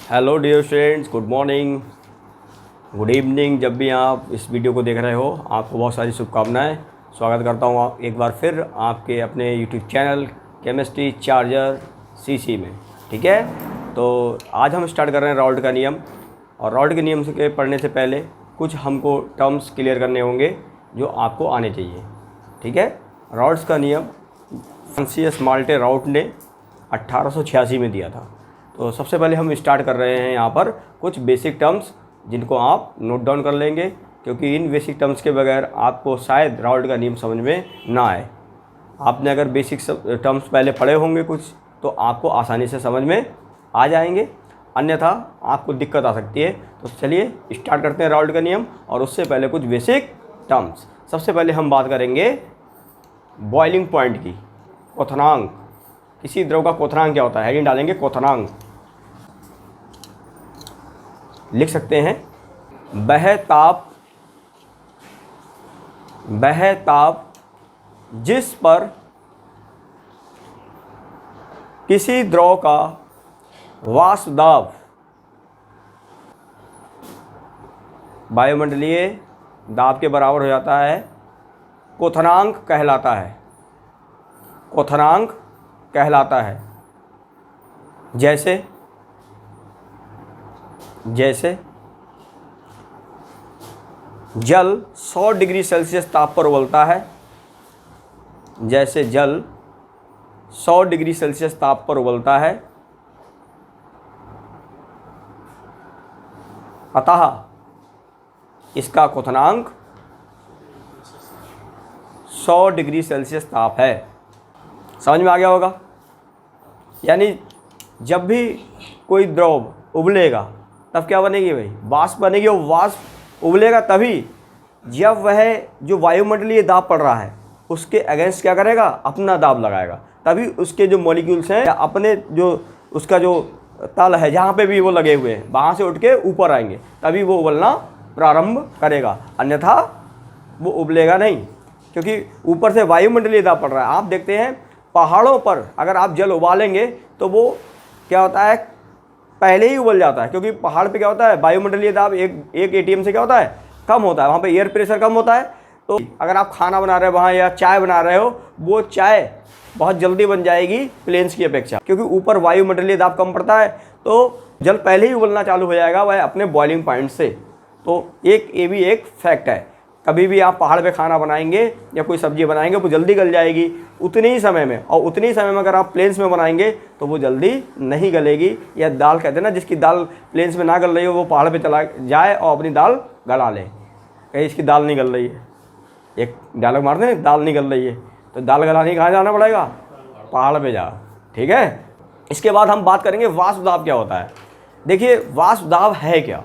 Hello dear students, good morning, good evening. जब भी आप इस वीडियो को देख रहे हो आपको बहुत सारी शुभकामनाएं। स्वागत करता हूं आप एक बार फिर आपके अपने YouTube channel chemistry charger CC में। ठीक है, तो आज हम स्टार्ट कर रहे हैं राउल्ट का नियम। और राउल्ट के नियम के पढ़ने से पहले कुछ हमको टर्म्स क्लियर करने होंगे जो आपको आने चाहिए। ठीक है, राउल्ट्स का नियम फ्रांसिस माल्टे राउल्ट ने 1886 में दिया था। तो सबसे पहले हम स्टार्ट कर रहे हैं यहाँ पर कुछ बेसिक टर्म्स जिनको आप नोट डाउन कर लेंगे, क्योंकि इन बेसिक टर्म्स के बगैर आपको शायद राउल्ट का नियम समझ में ना आए। आपने अगर बेसिक टर्म्स पहले पढ़े होंगे कुछ तो आपको आसानी से समझ में आ जाएंगे, अन्यथा आपको दिक्कत आ सकती है। तो चलिए स्टार्ट करते हैं राउल्ट का नियम। और उससे पहले कुछ बेसिक टर्म्स। सबसे पहले हम बात करेंगे बॉइलिंग पॉइंट की, क्वथनांक। किसी द्रव का क्वथनांक क्या होता है, हेडिंग डालेंगे क्वथनांक। लिख सकते हैं वह ताप जिस पर किसी द्रव का वाष्प दाब वायुमंडलीय दाब के बराबर हो जाता है, क्वथनांक कहलाता है। क्वथनांक कहलाता है। जैसे जल 100 डिग्री सेल्सियस ताप पर उबलता है। जैसे जल 100 डिग्री सेल्सियस ताप पर उबलता है, अतः इसका क्वथनांक 100 डिग्री सेल्सियस ताप है। समझ में आ गया होगा। यानी जब भी कोई द्रव उबलेगा तब क्या बनेगी भाई, वाष्प बनेगी। और वाष्प उबलेगा तभी जब वह जो वायुमंडलीय दाब पड़ रहा है उसके अगेंस्ट क्या करेगा, अपना दाब लगाएगा। तभी उसके जो मॉलिक्यूल्स हैं अपने जो उसका जो तल है जहाँ पे भी वो लगे हुए हैं वहाँ से उठ के ऊपर आएंगे, तभी वो उबलना प्रारंभ करेगा, अन्यथा वो उबलेगा नहीं, क्योंकि ऊपर से वायुमंडलीय दाब पड़ रहा है। आप देखते हैं पहाड़ों पर अगर आप जल उबालेंगे तो वो क्या होता है, पहले ही उबल जाता है, क्योंकि पहाड़ पे क्या होता है, वायुमंडलीय दाब एक एटीएम से क्या होता है, कम होता है। वहाँ पे एयर प्रेशर कम होता है। तो अगर आप खाना बना रहे हो वहाँ या चाय बना रहे हो, वो चाय बहुत जल्दी बन जाएगी प्लेन्स की अपेक्षा, क्योंकि ऊपर वायुमंडलीय दाब कम पड़ता है। तो जल पहले ही उबलना चालू हो जाएगा वह अपने बॉइलिंग पॉइंट से। तो ये भी एक फैक्ट है। कभी भी आप पहाड़ पे खाना बनाएंगे या कोई सब्जी बनाएंगे वो जल्दी गल जाएगी उतने ही समय में, और उतनी ही समय में अगर आप प्लेन्स में बनाएंगे तो वो जल्दी नहीं गलेगी। या दाल कहते हैं ना, जिसकी दाल प्लेन्स में ना गल रही हो वो पहाड़ पे चला जाए और अपनी दाल गला ले, कहीं इसकी दाल नहीं गल रही है। एक डायलॉग मारते हैं, दाल नहीं गल रही है, तो दाल गलाने कहाँ जाना पड़ेगा, पहाड़ पर जा। ठीक है, इसके बाद हम बात करेंगे वाष्प दाब क्या होता है। देखिए वाष्प दाब है क्या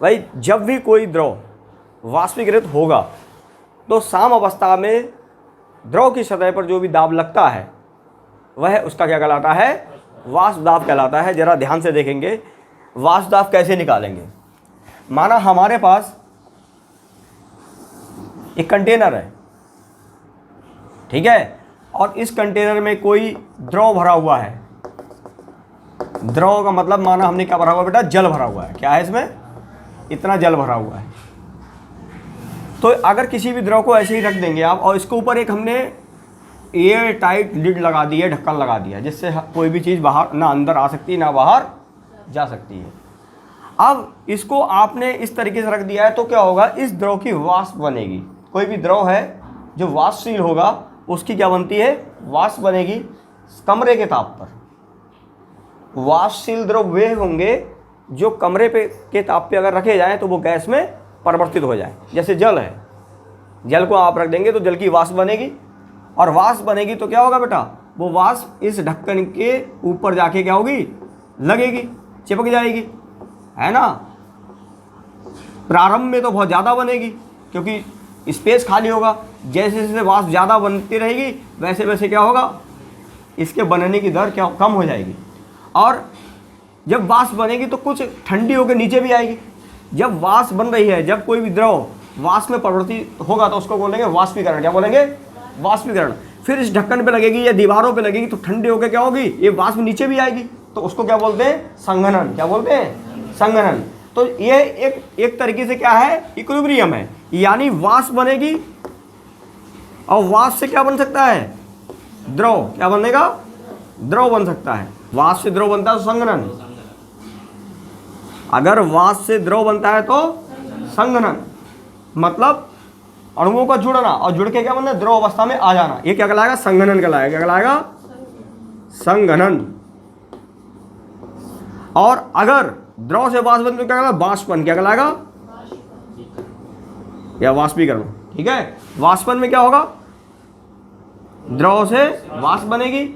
भाई, जब भी कोई द्रव वाष्पीकृत होगा तो साम अवस्था में द्रव की सतह पर जो भी दाब लगता है वह उसका क्या कहलाता है, वाष्प दाब कहलाता है। जरा ध्यान से देखेंगे वाष्प दाब कैसे निकालेंगे। माना हमारे पास एक कंटेनर है, ठीक है, और इस कंटेनर में कोई द्रव भरा हुआ है। द्रव का मतलब माना हमने क्या भरा हुआ बेटा, जल भरा हुआ है। क्या है इसमें, इतना जल भरा हुआ है। तो अगर किसी भी द्रव को ऐसे ही रख देंगे आप और इसके ऊपर एक हमने एयर टाइट लिड लगा दी है, ढक्कन लगा दिया, जिससे कोई भी चीज़ बाहर ना अंदर आ सकती है ना बाहर जा सकती है। अब इसको आपने इस तरीके से रख दिया है तो क्या होगा, इस द्रव की वाष्प बनेगी। कोई भी द्रव है जो वाष्पशील होगा उसकी क्या बनती है, वाष्प बनेगी कमरे के ताप पर। वाष्पशील द्रव वे होंगे जो कमरे के ताप पे अगर रखे जाएँ तो वो गैस में परिवर्तित हो जाए। जैसे जल है, जल को आप रख देंगे तो जल की वाष्प बनेगी, और वाष्प बनेगी तो क्या होगा बेटा, वो वाष्प इस ढक्कन के ऊपर जाके क्या होगी, लगेगी, चिपक जाएगी, है ना। प्रारंभ में तो बहुत ज़्यादा बनेगी क्योंकि स्पेस खाली होगा। जैसे जैसे वाष्प ज़्यादा बनती रहेगी वैसे वैसे क्या होगा, इसके बनने की दर क्या कम हो जाएगी। और जब वाष्प बनेगी तो कुछ ठंडी होकर नीचे भी आएगी। जब वाष्प बन रही है, जब कोई भी द्रव वाष्प में परिवर्तित होगा तो उसको बोलेंगे वाष्पीकरण। क्या बोलेंगे, वाष्पीकरण। फिर इस ढक्कन पे लगेगी या दीवारों पे लगेगी तो ठंडी होकर क्या होगी, ये वाष्प नीचे भी आएगी। तो उसको क्या बोलते हैं? संघनन। क्या बोलते हैं? संघनन। तो ये एक तरीके से क्या है? इक्विलिब्रियम है, यानी वाष्प बनेगी और वाष्प से क्या बन सकता है? द्रव। क्या बनेगा? द्रव बन सकता है। वाष्प से द्रव बनता है तो संघनन। अगर वाष्प से द्रव बनता है तो संघनन, मतलब अणुओं का जुड़ना और जुड़ के क्या बनना? द्रव अवस्था में आ जाना। ये क्या कहलाएगा? संघनन कहलाएगा। क्या कहलाएगा? संघनन। और अगर द्रव से वाष्प बन तो क्या कहलाएगा? वाष्पन। क्या कहलाएगा? या वाष्पीकरण। ठीक है। वाष्पन में क्या होगा? द्रव से वाष्प बनेगी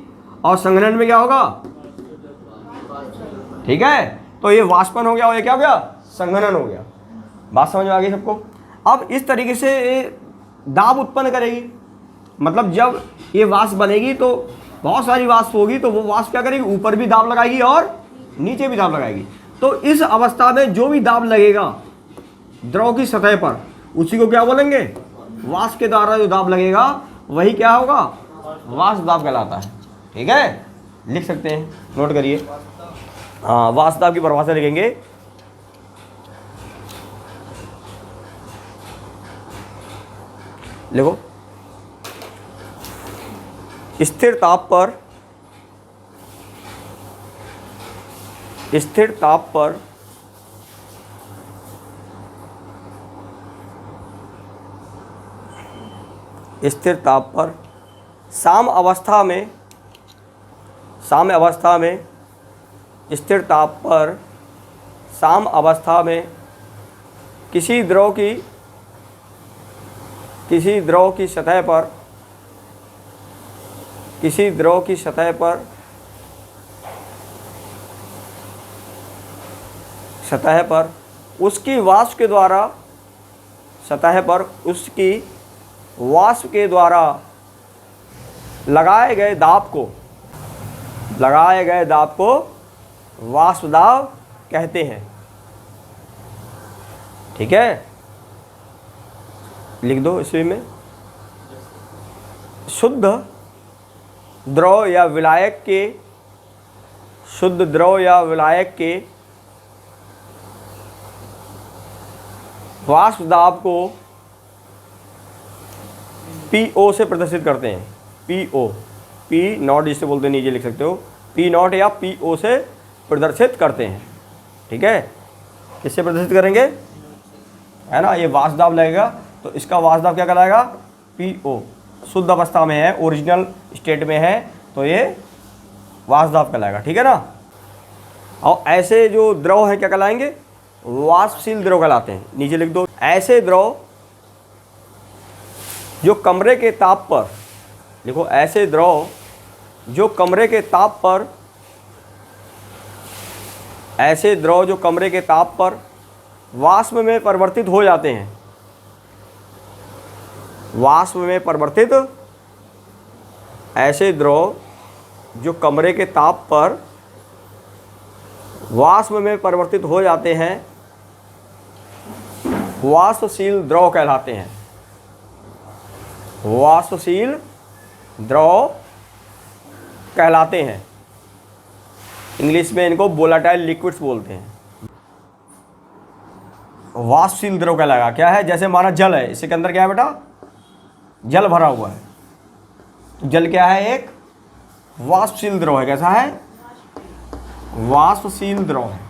और संघनन में क्या होगा? ठीक है। तो ये वाष्पन हो गया और ये क्या हो गया? संघनन हो गया। बात समझ में आ गई सबको? अब इस तरीके से ये दाब उत्पन्न करेगी, मतलब जब ये वाष्प बनेगी तो बहुत सारी वाष्प होगी, तो वो वाष्प क्या करेगी? ऊपर भी दाब लगाएगी और नीचे भी दाब लगाएगी। तो इस अवस्था में जो भी दाब लगेगा द्रव की सतह पर, उसी को क्या बोलेंगे? वाष्प के द्वारा जो दाब लगेगा वही क्या होगा? वाष्प दाब कहलाता है। ठीक है, लिख सकते हैं, नोट करिए। हाँ, वाष्प दाब की परिभाषा लिखेंगे। देखो, स्थिर ताप पर स्थिर ताप पर साम्य अवस्था में स्थिर ताप पर साम्य अवस्था में किसी द्रव की सतह पर उसकी वाष्प के द्वारा लगाए गए दाब को वाष्प दाब कहते हैं। ठीक है, लिख दो इसमें में। शुद्ध द्रव या विलायक के वाष्प दाब को PO से प्रदर्शित करते हैं। P नॉट जिसे बोलते हैं, नीचे लिख सकते हो, P नॉट या PO से प्रदर्शित करते हैं। ठीक है, किससे प्रदर्शित करेंगे? है ना, ये वाष्प दाब लगेगा तो इसका वाष्प दाब क्या कहलाएगा? PO। शुद्ध अवस्था में है, ओरिजिनल स्टेट में है, तो ये वाष्प दाब कहलाएगा। ठीक है ना। और ऐसे जो द्रव है क्या कहलाएंगे? वाष्पशील द्रव कहलाते हैं। नीचे लिख दो, ऐसे द्रव जो कमरे के ताप पर, देखो, ऐसे द्रव जो कमरे के ताप पर वाष्प में परिवर्तित हो जाते हैं। ऐसे द्रव जो कमरे के ताप पर वाष्प में परिवर्तित हो जाते हैं, वाष्पशील द्रव कहलाते हैं। वाष्पशील द्रव कहलाते हैं। इंग्लिश में इनको वोलेटाइल लिक्विड्स बोलते हैं। वाष्पशील द्रव कहलाएगा। क्या है? जैसे माना जल है, इसके अंदर क्या है बेटा? जल भरा हुआ है। तो जल क्या है? एक वाष्पशील द्रव है। कैसा है? वाष्पशील द्रव है।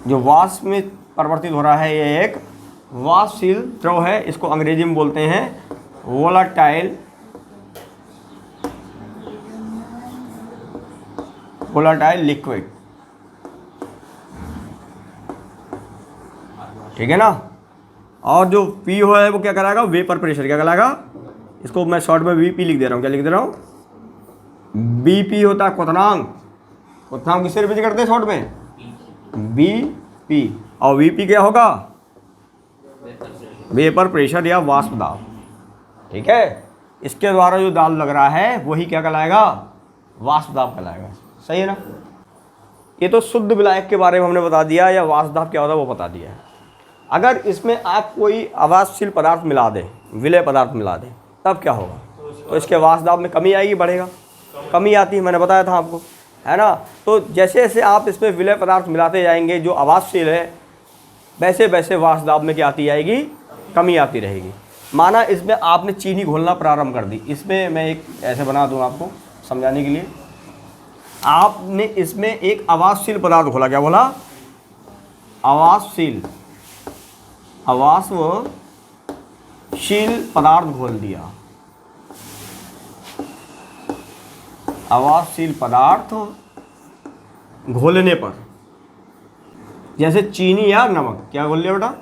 जो वाष्प में परिवर्तित हो रहा है, ये एक वाष्पशील द्रव है। इसको अंग्रेजी में बोलते हैं वोलेटाइल लिक्विड। ठीक है ना। और जो PO है वो क्या कराएगा? Vapour pressure. क्या कहलाएगा? इसको मैं शॉर्ट में BP लिख दे रहा हूँ। क्या लिख दे रहा हूँ? BP होता है क्वथनांक। क्वथनांक किससे रिप्रेजेंट करते हैं शॉर्ट में? BP। और VP क्या होगा? वेपर प्रेशर या वाष्प दाब। ठीक है, इसके द्वारा जो दाब लग रहा है वही क्या कहलाएगा? वाष्प दाब कहलाएगा। सही है ना। ये तो शुद्ध विलायक के बारे में हमने बता दिया, या वाष्प दाब क्या होता है वो बता दिया है। अगर इसमें आप कोई अवाष्पशील पदार्थ मिला दें, विलेय पदार्थ मिला दें, तब क्या होगा? तो इसके वाष्प दाब में कमी आएगी, बढ़ेगा, कमी आती है, मैंने बताया था आपको, है ना। तो जैसे जैसे आप इसमें विलय पदार्थ मिलाते जाएंगे जो अवाष्पशील है, वैसे वैसे वाष्प दाब में क्या आती जाएगी, कमी आती रहेगी। माना इसमें आपने चीनी घोलना प्रारंभ कर दी, इसमें मैं एक ऐसे बना दूँ आपको समझाने के लिए। आपने इसमें एक अवाष्पशील पदार्थ घोला, क्या बोला, अवाष्पशील पदार्थ घोल दिया, अवाष्पशील पदार्थ घोलने पर, जैसे चीनी या नमक, क्या घोल लिया बेटा,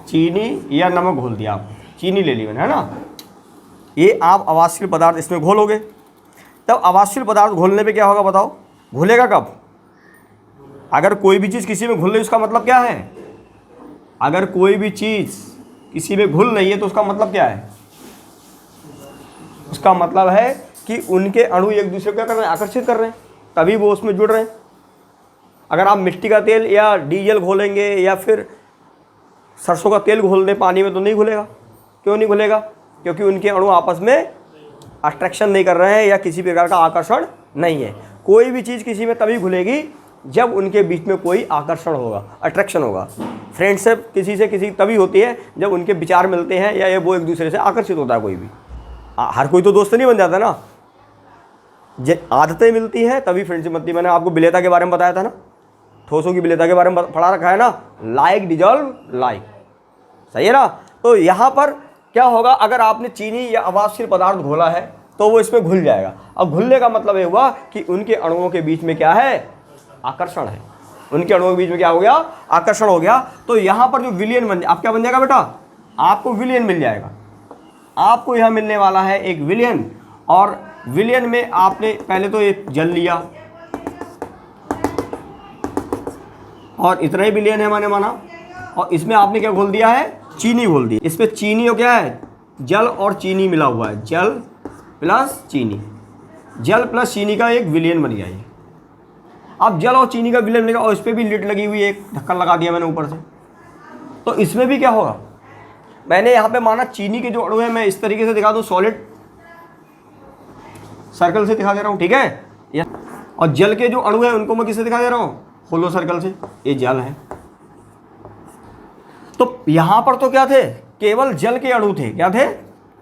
चीनी या नमक घोल दिया आप, चीनी ले ली मैंने, है ना। ये आप अवाष्पशील पदार्थ इसमें घोलोगे, तब अवाष्पशील पदार्थ घोलने पे क्या होगा बताओ, घुलेगा कब, अगर कोई भी चीज़ किसी में घुल रही उसका मतलब क्या है, अगर कोई भी चीज़ किसी में घुल रही है तो उसका मतलब क्या है, उसका मतलब है कि उनके अणु एक दूसरे को क्या कर रहे हैं, आकर्षित कर रहे हैं, तभी वो उसमें जुड़ रहे हैं। अगर आप मिट्टी का तेल या डीजल घोलेंगे या फिर सरसों का तेल घोल दें पानी में तो नहीं घुलेगा। क्यों नहीं घुलेगा, क्योंकि उनके अणु आपस में अट्रैक्शन नहीं कर रहे हैं या किसी प्रकार का आकर्षण नहीं है। कोई भी चीज़ किसी में तभी घुलेगी जब उनके बीच में कोई आकर्षण होगा, अट्रैक्शन होगा। फ्रेंडशिप किसी से किसी तभी होती है जब उनके विचार मिलते हैं या वो एक दूसरे से आकर्षित होता है। कोई भी, हर कोई तो दोस्त नहीं बन जाता ना, आदतें मिलती हैं तभी फ्रेंडशिप बनती है। मैंने आपको विलेयता के बारे में बताया था ना, ठोसों की विलेयता के बारे में पढ़ा रखा है ना, लाइक डिजॉल्व लाइक, सही है ना। तो यहाँ पर क्या होगा, अगर आपने चीनी या अवाष्पशील पदार्थ घोला है तो वो इसमें घुल जाएगा। अब घुलने का मतलब ये हुआ कि उनके अणुओं के बीच में क्या है, आकर्षण है, उनके अणुओं के बीच में क्या हो गया, आकर्षण हो गया। तो यहाँ पर जो विलयन बन, आप क्या बन जाएगा बेटा, आपको विलयन मिल जाएगा। आपको यहाँ मिलने वाला है एक विलयन, और विलयन में आपने पहले तो ये जल लिया और इतना ही विलयन है मैंने माना, और इसमें आपने क्या घोल दिया है, चीनी घोल दी। इसमें चीनी हो क्या है, जल और चीनी मिला हुआ है, जल प्लस चीनी, जल प्लस चीनी का एक विलयन बन गया ये। अब जल और चीनी का विलयन लगा और इस पर भी लिड लगी हुई है, एक ढक्कन लगा दिया मैंने ऊपर से। तो इसमें भी क्या होगा, मैंने यहाँ पे माना चीनी के जो अणु है मैं इस तरीके से दिखा दूँ, सॉलिड सर्कल से दिखा दे रहा हूँ, ठीक है। और जल के जो अणु है उनको मैं किससे दिखा दे रहा हूँ, होलो सर्कल से, ये जल है। तो यहाँ पर तो क्या थे, केवल जल के अणु थे, क्या थे,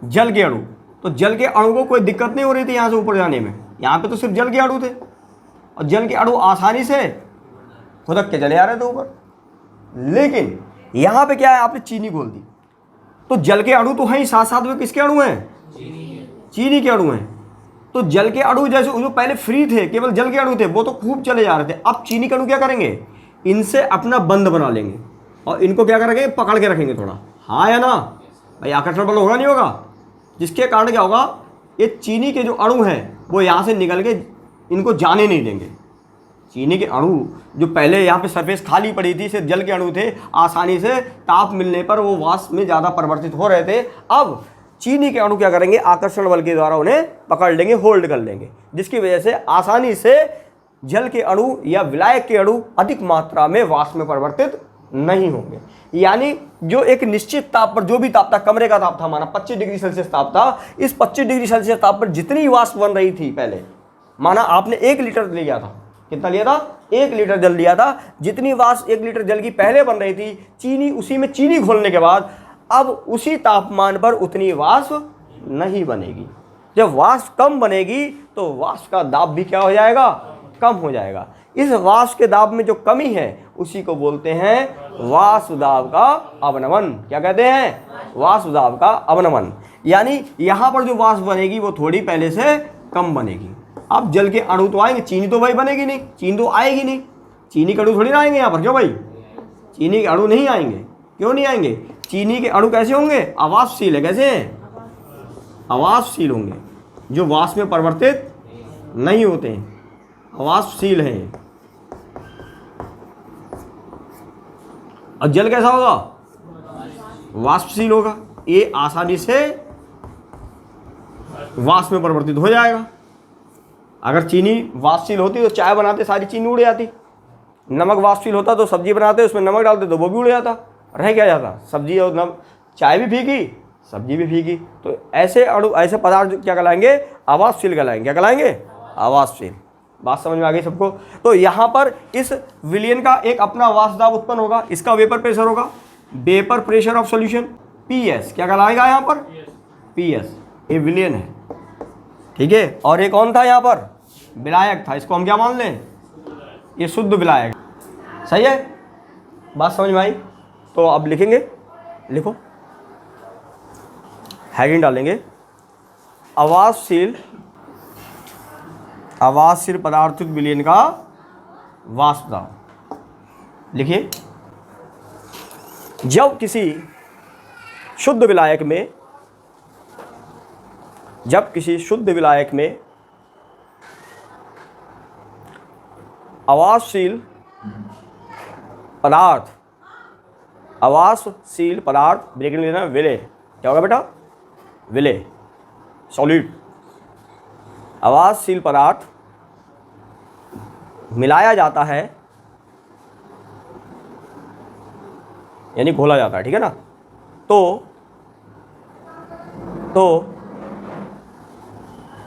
जल के अणु। तो जल के अणु को कोई दिक्कत नहीं हो रही थी यहाँ से ऊपर जाने में, यहाँ पे तो सिर्फ जल के अणु थे और जल के अणु आसानी से खुदक के चले आ रहे थे ऊपर। लेकिन यहाँ पे क्या है, आपने चीनी घोल दी, तो जल के अणु तो हैं ही, साथ साथ में किसके अणु हैं, चीनी के अणु हैं। तो जल के अणु जैसे जो पहले फ्री थे, केवल जल के अणु थे, वो तो खूब चले जा रहे थे। अब चीनी के अणु क्या करेंगे, इनसे अपना बंध बना लेंगे और इनको क्या करेंगे, पकड़ के रखेंगे थोड़ा, हाँ या ना भाई, आकर्षण बल होगा नहीं होगा, जिसके कारण क्या होगा, ये चीनी के जो अणु हैं वो यहाँ से निकल के इनको जाने नहीं देंगे। चीनी के अणु जो पहले यहाँ पे सरफेस खाली पड़ी थी, सिर्फ जल के अणु थे, आसानी से ताप मिलने पर वो वाष्प में ज़्यादा परिवर्तित हो रहे थे। अब चीनी के अणु क्या करेंगे, आकर्षण बल के द्वारा उन्हें पकड़ लेंगे, होल्ड कर लेंगे, जिसकी वजह से आसानी से जल के अणु या विलायक के अणु अधिक मात्रा में वाष्प में परिवर्तित नहीं होंगे। यानी जो एक निश्चित ताप पर, जो भी ताप था, कमरे का ताप था माना 25 डिग्री सेल्सियस ताप था, इस 25 डिग्री सेल्सियस ताप पर जितनी वाष्प बन रही थी पहले, माना आपने 1 लीटर लिया था, कितना लिया था, 1 लीटर जल लिया था, जितनी वाष्प 1 लीटर जल की पहले बन रही थी, चीनी उसी में चीनी घोलने के बाद अब उसी तापमान पर उतनी वाष्प नहीं बनेगी। जब वाष्प कम बनेगी तो वाष्प का दाब भी क्या हो जाएगा, कम हो जाएगा। इस वाष्प के दाब में जो कमी है उसी को बोलते हैं वाष्प दाब का अवनमन। क्या कहते हैं, वाष्प दाब का अवनमन। यानी यहाँ पर जो वाष्प बनेगी वो थोड़ी पहले से कम बनेगी। अब जल के अणु तो आएंगे, चीनी तो भाई बनेगी नहीं, चीनी तो आएगी नहीं, चीनी के अणु थोड़ी ना आएंगे यहाँ पर, क्यों भाई, चीनी के अणु नहीं आएंगे, क्यों नहीं आएंगे, चीनी के अणु कैसे होंगे, अवाष्पशील है, कैसे हैं, अवाष्पशील होंगे, जो वाष्प में परिवर्तित नहीं होते हैं, अवाष्पशील हैं। और जल कैसा होगा, वाष्पशील होगा, ये आसानी से वाष्प में परिवर्तित हो जाएगा। अगर चीनी वाष्पशील होती तो चाय बनाते सारी चीनी उड़ जाती, नमक वाष्पशील होता तो सब्जी बनाते उसमें नमक डालते तो वो भी उड़ जाता, रह क्या जाता, सब्जी और चाय भी फीकी सब्जी भी फीकी। तो ऐसे अणु, ऐसे पदार्थ क्या कहलाएंगे? आवासशील कहलाएंगे। क्या कहलाएंगे? आवासशील। बात समझ में आ गई सबको? तो यहाँ पर इस विलयन का एक अपना वाष्प दाब उत्पन्न होगा, इसका वेपर प्रेशर होगा, vapour pressure of solution, PS. क्या कहलाएगा यहाँ पर? पीएस। ये विलयन है, ठीक है। और एक कौन था यहाँ पर? विलायक था, इसको हम क्या मान लें? ये शुद्ध विलायक। सही है, बात समझ में आई? तो अब लिखेंगे, लिखो, हेडिंग डालेंगे, आवासशील पदार्थ विलयन का वाष्प दाब। लिखिए, जब किसी शुद्ध विलायक में आवासशील पदार्थ ब्रेक लेना, विलय, क्या होगा बेटा? विलय, सॉलिड। आवासशील पदार्थ मिलाया जाता है, यानी घोला जाता है, ठीक है ना? तो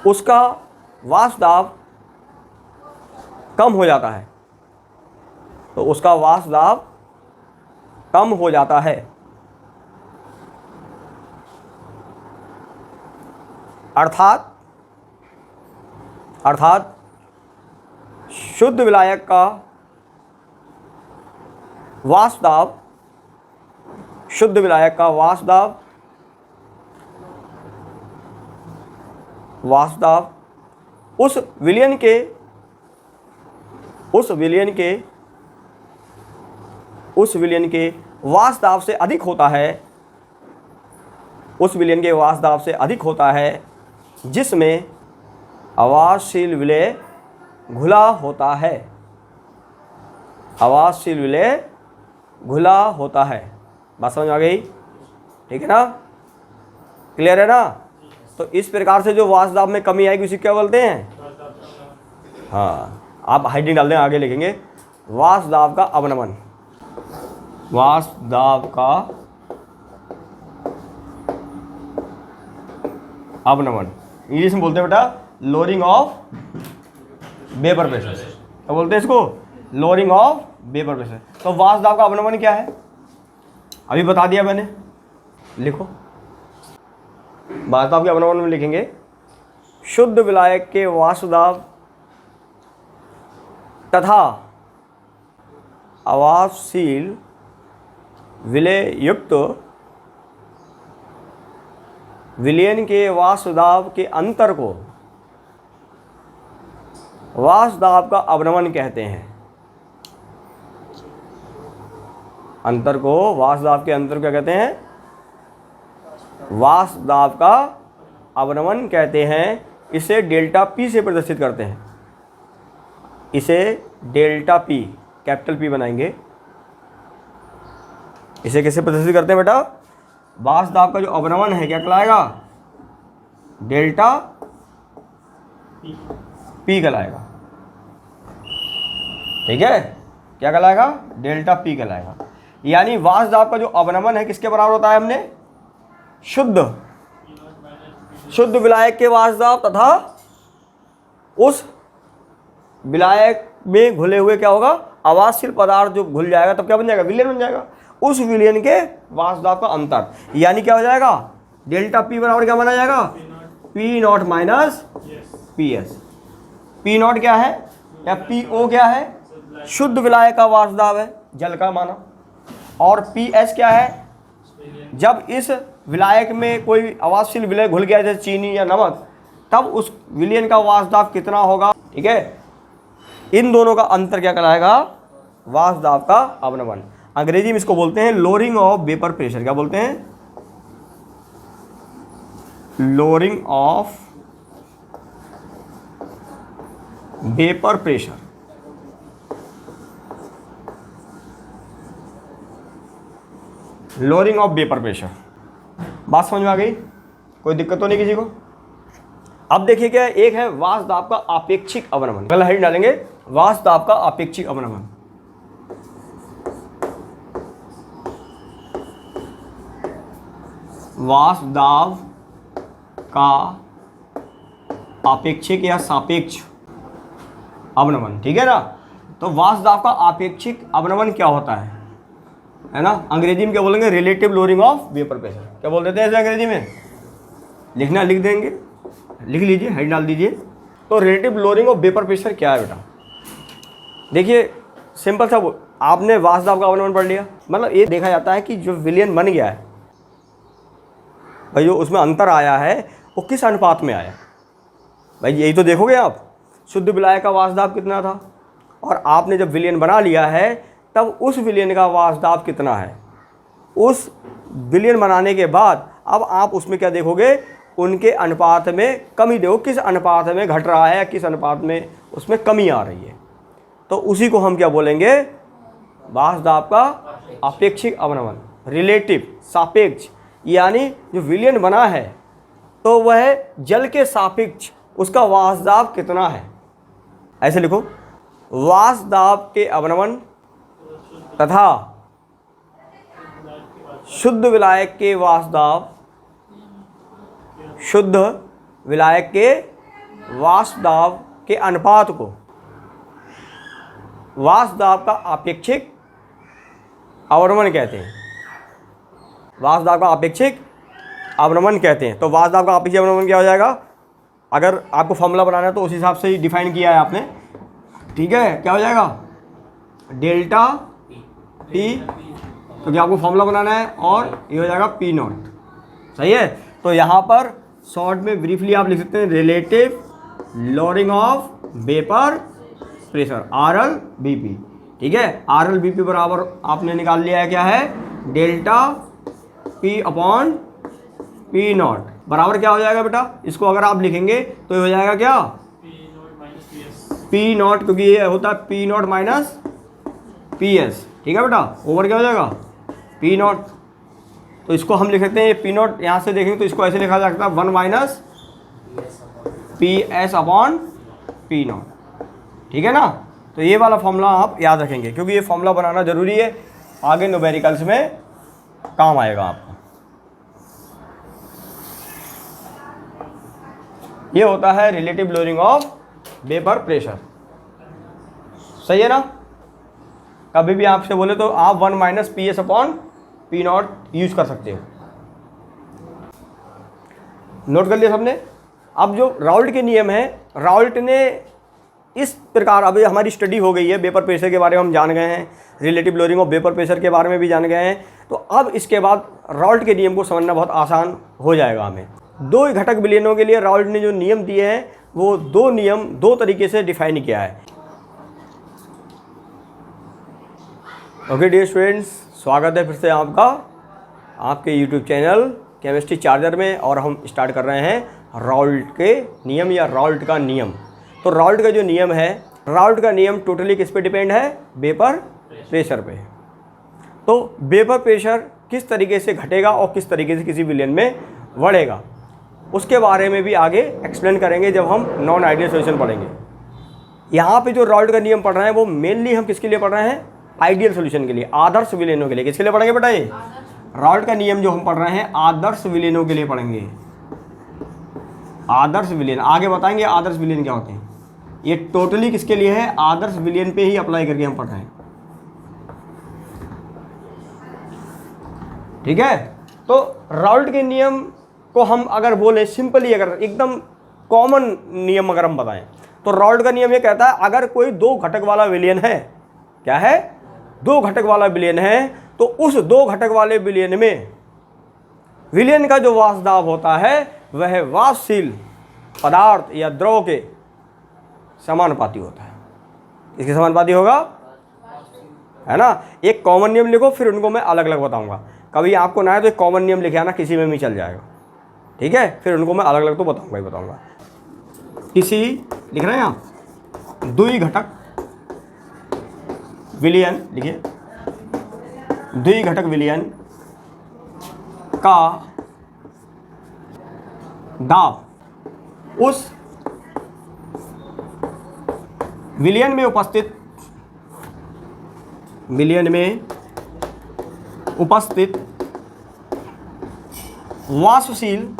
उसका वाष्प दाब कम हो जाता है, अर्थात शुद्ध विलायक का वाष्प दाब उस विलयन के वाष्प दाब से अधिक होता है, जिसमें आवासशील विलय घुला होता है। बात समझ आ गई? ठीक है ना? क्लियर है ना? तो इस प्रकार से जो वाष्प दाब में कमी आएगी उसी क्या बोलते हैं? हाँ, आप हेडिंग डाल दें, आगे लिखेंगे, वाष्प दाब का अवनमन। वाष्प दाब का अवनमन इंग्लिश में बोलते हैं बेटा लोअरिंग ऑफ वेपर प्रेशर। क्या बोलते हैं इसको? Lowering of vapour pressure. तो वाष्प दाब का अवनमन क्या है? अभी बता दिया मैंने, लिखो। वाष्प दाब के अवनमन में लिखेंगे, शुद्ध विलायक के वाष्प दाब तथा आवासशील विलय युक्त विलयन के वाष्प दाब के अंतर को वाष्प दाब का अवनमन कहते हैं। अंतर को, वाष्प दाब के अंतर क्या कहते हैं? वाष्प दाब का अवनमन कहते हैं। इसे डेल्टा पी से प्रदर्शित करते हैं। इसे डेल्टा पी, कैपिटल पी बनाएंगे। इसे कैसे प्रदर्शित करते हैं बेटा? वाष्प दाब का जो अवनमन है क्या कहलाएगा? डेल्टा पी कहलाएगा। ठीक है, क्या कहलाएगा? डेल्टा पी कहलाएगा। यानी वाष्प दाब का जो अवनमन है किसके बराबर होता है? हमने शुद्ध विलायक के वाष्प दाब तथा उस विलायक में घुले हुए क्या होगा? आवासशील पदार्थ जो घुल जाएगा तब क्या बन जाएगा? विलयन बन जाएगा। उस विलयन के वाष्प दाब का अंतर, यानी क्या हो जाएगा? डेल्टा पी बराबर क्या बना जाएगा? P not minus P S. P not क्या है या पी ओ क्या है? शुद्ध विलायक का वाष्प दाब है, जल का माना। और पी एस क्या है? जब इस विलायक में कोई आवासशील विलय घुल गया जैसे चीनी या नमक, तब उस विलयन का वाष्प दाब कितना होगा? ठीक है, इन दोनों का अंतर क्या कहलाएगा? वाष्प दाब का अवनमन। अंग्रेजी में इसको बोलते हैं लोअरिंग ऑफ वेपर प्रेशर। क्या बोलते हैं? Lowering of vapour pressure. Lowering of vapour pressure. बात समझ में आ गई? कोई दिक्कत तो नहीं किसी को? अब देखिए क्या, एक है वाष्प दाब का आपेक्षिक अवनमन। पहले हेड डालेंगे, वाष्प दाब का आपेक्षिक अवनमन। वाष्प दाब का आपेक्षिक या सापेक्ष अवनमन, ठीक है ना। तो वाष्प दाब का आपेक्षिक अवनमन क्या होता है ना, अंग्रेजी में क्या बोलेंगे, relative lowering of vapour pressure. क्या बोल देते हैं ऐसे अंग्रेजी में, लिखना लिख देंगे, लिख लीजिए, हेड डाल दीजिए। तो relative lowering of vapour pressure क्या है बेटा, देखिए सिंपल सा, आपने वाष्प दाब का अवनमन पढ़ लिया, मतलब ये देखा जाता है कि जो विलयन बन गया है भाई, जो उसमें अंतर आया है वो किस अनुपात में आया भाई, यही तो देखोगे आप। शुद्ध विलायक का वाष्प दाब कितना था, और आपने जब विलयन बना लिया है तब उस विलयन का वाष्प दाब कितना है। उस विलयन बनाने के बाद अब आप उसमें क्या देखोगे, उनके अनुपात में कमी देखो, किस अनुपात में घट रहा है, किस अनुपात में उसमें कमी आ रही है। तो उसी को हम क्या बोलेंगे, वाष्प दाब का आपेक्षिक अवनमन, रिलेटिव, सापेक्ष। यानी जो विलयन बना है तो वह जल के सापेक्ष उसका वाष्प दाब कितना है। ऐसे लिखो, वाष्प दाब के अवनमन तथा शुद्ध विलायक के वाष्प दाब, शुद्ध विलायक के वाष्प दाब के अनुपात को वाष्प दाब का आपेक्षिक अवनमन कहते हैं। वाष्प दाब का आपेक्षिक अवनमन कहते हैं। तो वाष्प दाब का आपेक्षिक अवनमन क्या हो जाएगा, अगर आपको फॉर्मूला बनाना है तो उस हिसाब से ही डिफाइन किया है आपने, ठीक है। क्या हो जाएगा, डेल्टा पी, क्योंकि आपको फॉर्मूला बनाना है, और ये हो जाएगा पी नॉट, सही है। तो यहाँ पर शॉर्ट में ब्रीफली आप लिख सकते हैं, relative lowering of vapour pressure, RL BP, ठीक है। आरएल बीपी बराबर आपने निकाल लिया है, क्या है, delta P upon P not बराबर क्या हो जाएगा बेटा, इसको अगर आप लिखेंगे तो ये हो जाएगा क्या, पी नॉट, क्योंकि ये होता है P not minus P S, ठीक है बेटा, ओवर क्या हो जाएगा, पी नॉट। तो इसको हम लिख सकते हैं, ये पी नॉट यहाँ से देखेंगे तो इसको ऐसे लिखा जा सकता है, 1 minus P S upon P not, ठीक है ना। तो ये वाला फॉर्मूला आप याद रखेंगे, क्योंकि ये फॉर्मूला बनाना जरूरी है, आगे न्यूमेरिकल्स में काम आएगा आपको। ये होता है relative lowering of vapour pressure, सही है ना। कभी भी आपसे बोले तो आप 1 minus P S upon P not use कर सकते हो। नोट कर लिया सबने। अब जो राउल्ट के नियम है, राउल्ट ने इस प्रकार, अभी हमारी स्टडी हो गई है वेपर प्रेशर के बारे में, हम जान गए हैं, relative lowering of vapour pressure के बारे में भी जान गए हैं। तो अब इसके बाद राउल्ट के नियम को समझना बहुत आसान हो जाएगा हमें। दो घटक विलयनों के लिए राउल्ट ने जो नियम दिए हैं, वो दो नियम दो तरीके से डिफाइन किया है। ओके डियर स्टूडेंट्स, स्वागत है फिर से आपका आपके यूट्यूब चैनल केमिस्ट्री चार्जर में, और हम स्टार्ट कर रहे हैं राउल्ट के नियम या राउल्ट का नियम। तो राउल्ट का जो नियम है, राउल्ट का नियम टोटली किस पे डिपेंड है, वेपर प्रेशर पे। तो वेपर प्रेशर किस तरीके से घटेगा और किस तरीके से किसी विलयन में बढ़ेगा, उसके बारे में भी आगे एक्सप्लेन करेंगे जब हम नॉन आइडियल सॉल्यूशन पढ़ेंगे। यहाँ पे जो राउल्ट का नियम पढ़ रहे हैं वो मेनली हम किसके लिए पढ़ रहे हैं, आइडियल सॉल्यूशन के लिए, आदर्श विलयनों के लिए। किसके लिए पढ़ेंगे बेटा, ये राउल्ट का नियम जो हम पढ़ रहे हैं आदर्श विलयनों के लिए पढ़ेंगे। आदर्श विलयन आगे बताएंगे, आदर्श विलयन क्या होते हैं। ये टोटली किसके लिए है, आदर्श विलयन पे ही अप्लाई करके हम पढ़ रहे हैं, ठीक है। तो राउल्ट के नियम को हम अगर बोले सिंपली, अगर एकदम कॉमन नियम अगर हम बताएं, तो राउल्ट का नियम ये कहता है, अगर कोई दो घटक वाला विलयन है, क्या है, दो घटक वाला विलयन है, तो उस दो घटक वाले विलयन में विलयन का जो वाष्प दाब होता है वह वाष्पशील पदार्थ या द्रव के समानुपाती होता है। इसके समानुपाती होगा, है ना। एक कॉमन नियम लिखो, फिर उनको मैं अलग अलग बताऊंगा। कभी आपको ना है तो एक कॉमन नियम लिखे आना, किसी में भी चल जाएगा, ठीक है। फिर उनको मैं अलग अलग तो बताऊंगा ही बताऊंगा। किसी लिख रहे हैं आप, द्वि घटक विलयन लिखिए, द्वि घटक विलयन का दाब उस विलयन में उपस्थित वाष्पशील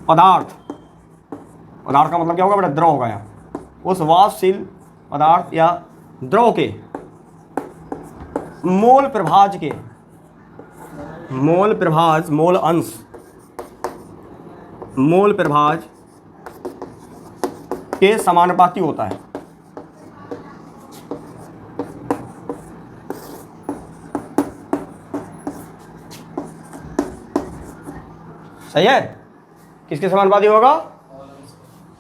पदार्थ, पदार्थ का मतलब क्या होगा बेटा, द्रव होगा यहाँ, उस वाष्पशील पदार्थ या द्रव के मोल प्रभाज के, मोल प्रभाज, मोल अंश, मोल प्रभाज के समानुपाती होता है। सही है, किसके समानुपाती होगा?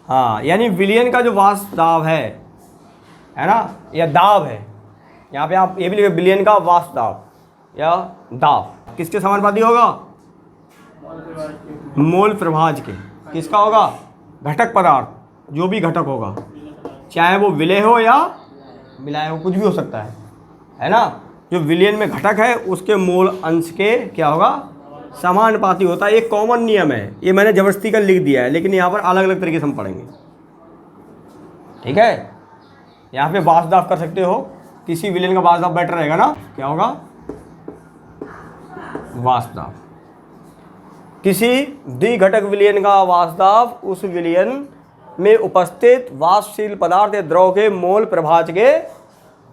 हाँ, यानी विलयन का जो वाष्प दाब है ना, या दाब है, यहाँ पे आप ये भी लिखे विलयन का वाष्प दाब या दाब किसके समानुपाती होगा? मोल प्रभाज के। किसका होगा? घटक पदार्थ, जो भी घटक होगा, चाहे वो विलय हो या विलाय हो, कुछ भी हो सकता है ना। जो विलयन में घटक है उसके मोल अंश के क्या होगा? समानुपाती होता है। एक कॉमन नियम है, ये मैंने जबरदस्ती का लिख दिया है, लेकिन यहाँ पर अलग अलग तरीके से हम पढ़ेंगे। ठीक है, यहाँ पे वाष्प दाब कर सकते हो, किसी विलयन का वाष्प दाब बेटर रहेगा ना। क्या होगा? वाष्प दाब। किसी द्विघटक विलयन का वाष्प दाब उस विलयन में उपस्थित वाष्पशील पदार्थ या द्रव के मोल प्रभाज के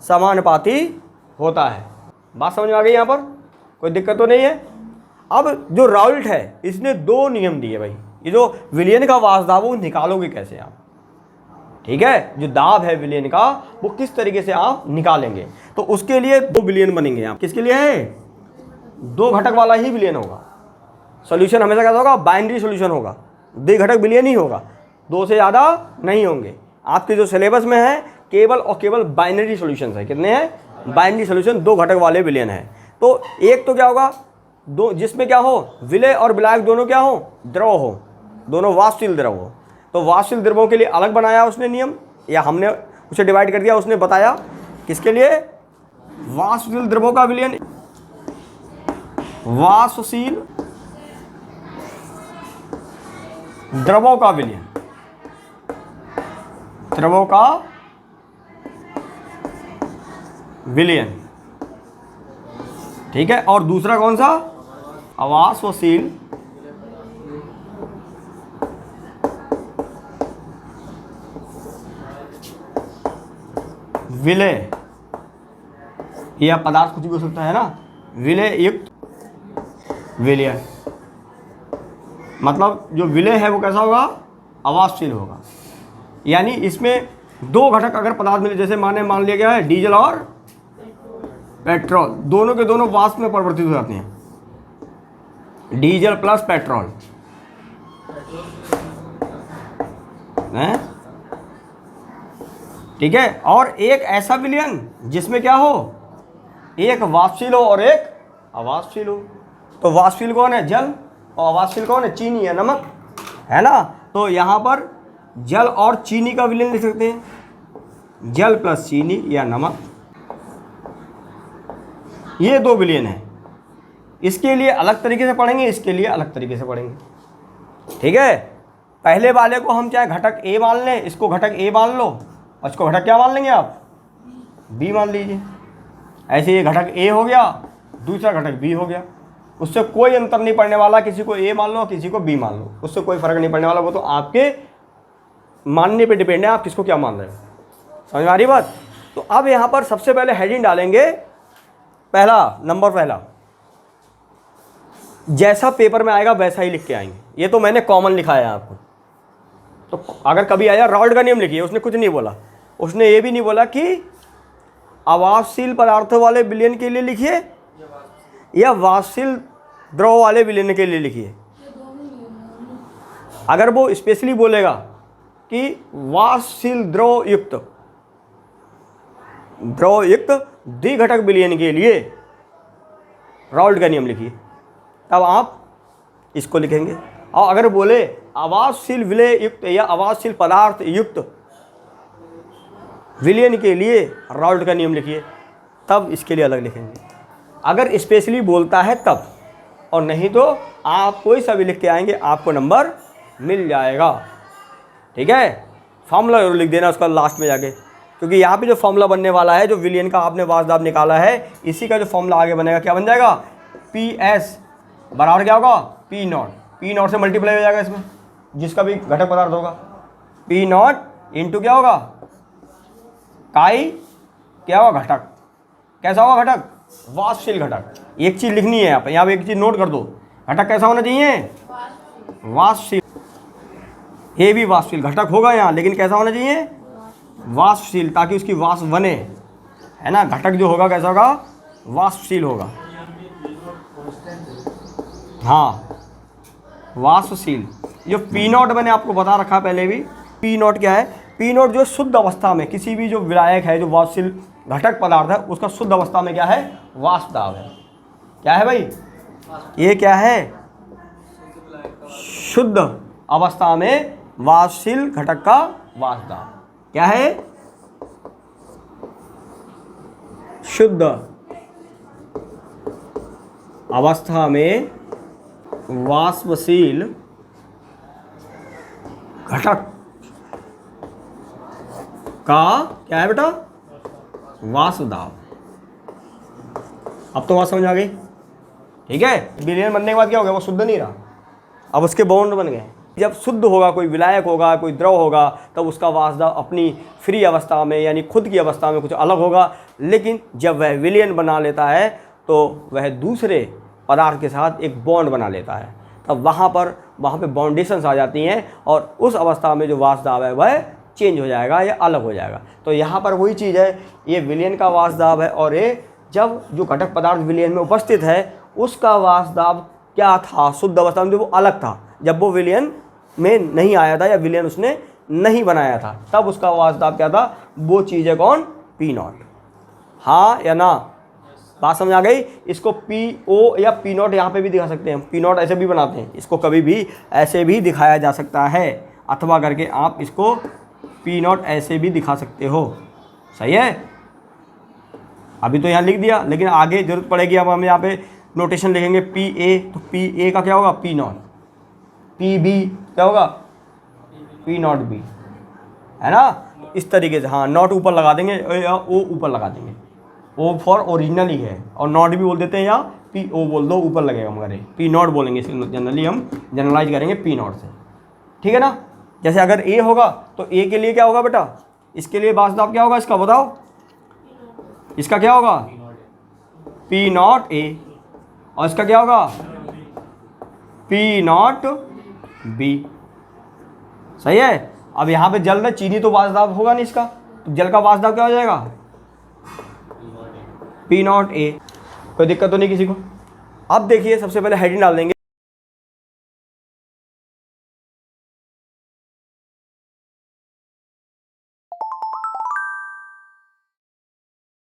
समानुपाती होता है। बात समझ में आ गई? यहाँ पर कोई दिक्कत तो नहीं है। अब जो राउल्ट है इसने दो नियम दिए भाई, ये जो विलयन का वाष्प दाब वो निकालोगे कैसे आप? ठीक है, जो दाब है विलयन का वो किस तरीके से आप निकालेंगे, तो उसके लिए दो विलयन बनेंगे। आप किसके लिए है? दो घटक वाला ही विलयन होगा। सॉल्यूशन हमेशा कैसा होगा? बाइनरी सॉल्यूशन होगा, द्विघटक विलयन ही होगा, दो से ज़्यादा नहीं होंगे। आपके जो सिलेबस में है केवल और केवल बाइनरी सॉल्यूशंस है। कितने हैं? बाइनरी सॉल्यूशन, दो घटक वाले विलयन है। तो एक तो क्या होगा? दो, जिसमें क्या हो? विलय और विलायक दोनों क्या हो? द्रव हो, दोनों वाष्पशील द्रव हो। तो वाष्पशील द्रवों के लिए अलग बनाया उसने नियम, या हमने उसे डिवाइड कर दिया, उसने बताया किसके लिए? वाष्पशील द्रवों का विलयन, वाष्पशील द्रवों का विलयन, द्रवों का विलयन। ठीक है, और दूसरा कौन सा? अवाष्पशील विलय या पदार्थ कुछ भी हो सकता है ना, विलय युक्त विलयन। मतलब जो विलय है वो कैसा होगा? अवाष्पशील होगा। यानी इसमें दो घटक अगर पदार्थ मिले, जैसे मान लिया गया है डीजल और पेट्रोल, दोनों के दोनों वाष्प में परिवर्तित हो जाते हैं, डीजल प्लस पेट्रोल है। ठीक है, और एक ऐसा विलयन जिसमें क्या हो? एक वाष्पशील हो और एक अवाष्पशील हो। तो वाष्पशील कौन है? जल, और अवाष्पशील कौन है? चीनी या नमक, है ना। तो यहाँ पर जल और चीनी का विलयन लिख सकते हैं, जल प्लस चीनी या नमक, ये दो विलयन है। इसके लिए अलग तरीके से पढ़ेंगे, इसके लिए अलग तरीके से पढ़ेंगे। ठीक है, पहले वाले को हम चाहे घटक ए मान लें, इसको घटक ए मान लो, और इसको घटक क्या मान लेंगे आप? बी मान लीजिए। ऐसे ये घटक ए हो गया, दूसरा घटक बी हो गया, उससे कोई अंतर नहीं पड़ने वाला। किसी को ए मान लो, किसी को बी मान लो, उससे कोई फर्क नहीं पड़ने वाला। वो तो आपके मानने पे डिपेंड है, आप किसको क्या मान रहे हो। समझ में आ रही बात? तो अब यहाँ पर सबसे पहले हेडिंग डालेंगे, पहला, जैसा पेपर में आएगा वैसा ही लिख के आएंगे। ये तो मैंने कॉमन लिखा है आपको। तो अगर कभी आया राउल्ट का नियम लिखिए, उसने कुछ नहीं बोला, उसने ये भी नहीं बोला कि अवाष्पशील पदार्थों वाले विलयन के लिए लिखिए या वाष्पशील द्रव वाले विलयन के लिए लिखिए। अगर वो स्पेशली बोलेगा कि वाष्पशील द्रव युक्त द्विघटक विलयन के लिए राउल्ट का नियम लिखिए, तब आप इसको लिखेंगे। और अगर बोले अवाष्पशील विलय युक्त या अवाष्पशील पदार्थ युक्त विलयन के लिए राउल्ट का नियम लिखिए, तब इसके लिए अलग लिखेंगे। अगर स्पेशली बोलता है तब, और नहीं तो आप कोई सा भी लिख के आएंगे, आपको नंबर मिल जाएगा। ठीक है, फॉर्मूला जरूर लिख देना उसका लास्ट में जाके, क्योंकि यहाँ पे जो फॉर्मूला बनने वाला है, जो विलियन का आपने वाष्प दाब निकाला है, इसी का जो फॉर्मूला आगे बनेगा क्या बन जाएगा, PS बराबर क्या होगा, P0 से मल्टीप्लाई हो जाएगा इसमें जिसका भी घटक पदार्थ होगा, P0 इंटू क्या होगा, काई क्या होगा, घटक। कैसा होगा घटक, वाष्पशील घटक। एक चीज़ लिखनी है यहाँ पे एक चीज़ नोट कर दो, घटक कैसा होना चाहिए, वाष्पशील। ये भी वाष्पशील घटक होगा यहाँ, लेकिन कैसा होना चाहिए, वाष्पशील, ताकि उसकी वाष्प बने, है ना। घटक जो होगा कैसा होगा, वाष्पशील होगा। हाँ, वाष्पशील। जो P0 मैंने आपको बता रखा पहले भी, P0 क्या है, P0 जो शुद्ध अवस्था में किसी भी जो विलायक है, जो वाष्पशील घटक पदार्थ है, उसका शुद्ध अवस्था में क्या है, वाष्प दाब है। क्या है भाई, ये क्या है, शुद्ध अवस्था में वाष्पशील घटक का वाष्प दाब। क्या है, शुद्ध अवस्था में वाष्पशील घटक का क्या है बेटा, वाष्प दाब। अब तो बात समझ आ गई, ठीक है। विलयन बनने के बाद क्या हो गया, वो शुद्ध नहीं रहा, अब उसके बॉन्ड बन गए। जब शुद्ध होगा, कोई विलायक होगा, कोई द्रव होगा, तब उसका वाष्प दाब अपनी फ्री अवस्था में यानी खुद की अवस्था में कुछ अलग होगा। लेकिन जब वह विलयन बना लेता है तो वह दूसरे पदार्थ के साथ एक बॉन्ड बना लेता है, तब वहाँ पे बाउंडेशंस आ जाती हैं और उस अवस्था में जो वाष्प दाब है वह चेंज हो जाएगा या अलग हो जाएगा। तो यहाँ पर वही चीज़ है, ये विलयन का वाष्प दाब है, और ये जब जो घटक पदार्थ विलयन में उपस्थित है उसका वाष्प दाब क्या था, शुद्ध अवस्था में जो वो अलग था, जब वो विलयन में नहीं आया था या विलयन उसने नहीं बनाया था, तब उसका वाष्प दाब क्या था, वो चीज़ है कौन, P0। हाँ या ना, बात समझ आ गई। इसको PO या P0 यहाँ पे भी दिखा सकते हैं, P0 ऐसे भी बनाते हैं, इसको कभी भी ऐसे भी दिखाया जा सकता है, अथवा करके आप इसको P0 ऐसे भी दिखा सकते हो। सही है, अभी तो यहाँ लिख दिया, लेकिन आगे जरूरत पड़ेगी, अब हम यहाँ पे नोटेशन लिखेंगे PA, तो PA का क्या होगा, P0, PB क्या होगा, P0B, है ना। इस तरीके से, हाँ, नॉट ऊपर लगा देंगे या O ऊपर लगा देंगे, O फॉर ओरिजिनल ही है, और नॉट भी बोल देते हैं, या PO बोल दो, ऊपर लगेगा, मगर P0 बोलेंगे, जनरली हम जनरलाइज करेंगे P0 से, ठीक है ना। जैसे अगर A होगा तो A के लिए क्या होगा बेटा, इसके लिए वाष्प दाब क्या होगा, इसका बताओ, इसका क्या होगा, P0A, और इसका क्या होगा, P0B। सही है। अब यहाँ पे जल में चीनी तो वाष्प दाब होगा नहीं इसका, तो जल का वाष्प दाब क्या हो जाएगा, P0A। कोई दिक्कत तो नहीं किसी को। अब देखिए, सबसे पहले हेडिंग डाल देंगे।